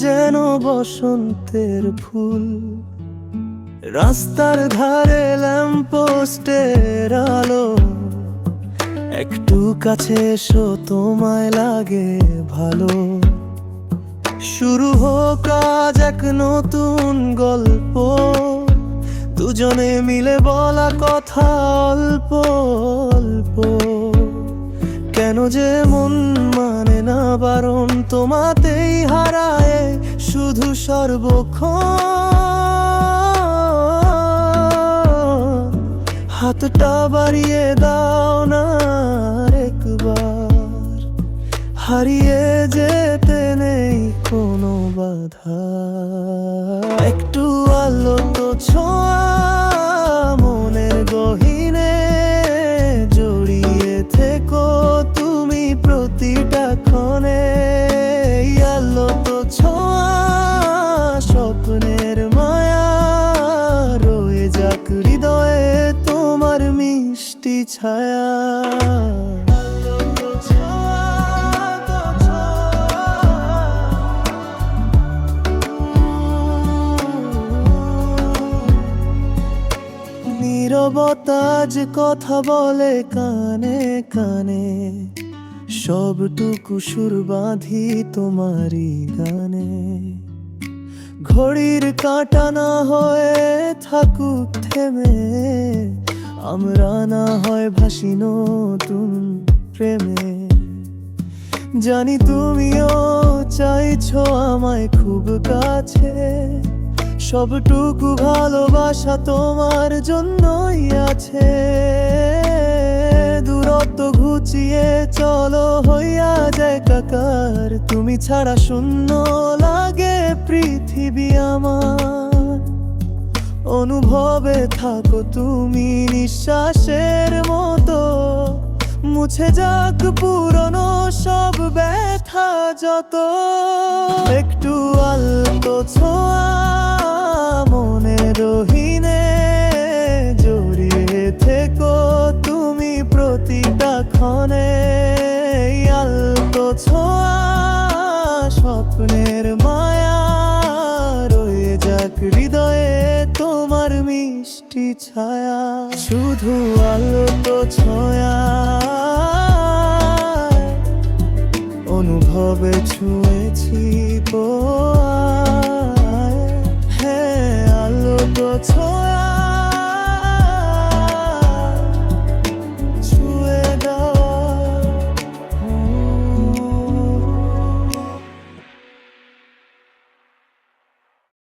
যেন বসন্তের ফুল, রাস্তার ধারে ল্যাম্পপোস্টের আলো। একটু কাছে এসো, তোমায় লাগে ভালো। শুরু হোক আজ এক নতুন গল্প, দুজনে মিলে বলা কথা অল্প অল্প। কেন যে মন মানে না বারণ, তোমাতেই হারায় শুধু সর্বক্ষণ। হাতটা বাড়িয়ে দাও না একবার, হারিয়ে যেতে নেই কোনো বাধা। একটু আলো তো ছোঁয়া মনের গহীনে, জড়িয়ে থেকো তুমি প্রতিটা ক্ষণে। আলো তো ছোঁয়া স্বপ্নের মায়া, রয়ে যাক হৃদয়ে তোমার মিষ্টি ছায়া। নীরবতা যে কথা বলে কানে কানে, সবটুকু সুর বাঁধি তোমারই গানে। ঘড়ির কাঁটা না হয়ে থাকুক থেমে, আমরা না হয় ভাসি নতুন প্রেমে। জানি তুমিও চাইছো আমায় খুব কাছে, সবটুকু ভালোবাসা তোমার জন্যই আছে। দূরত্ব ঘুচিয়ে চলো হইয়া যায় একাকার, তুমি ছাড়া শূন্য লাগে পৃথিবী আমার। অনুভবে থাকো তুমি নিঃশ্বাসের মতো, মুছে যাক পুরনো সব ব্যথা যত। একটু আলতো ছোঁয়া মনের রহিনে, জড়িয়ে থেকো তুমি প্রতিটা ক্ষণে। আলতো ছোঁয়া স্বপ্নের মায়া, রয়ে যাক হৃদয়ে তোমার মিষ্টি ছায়া। শুধু আলতো ছোঁয়া অনুভবে ছুঁয়েছি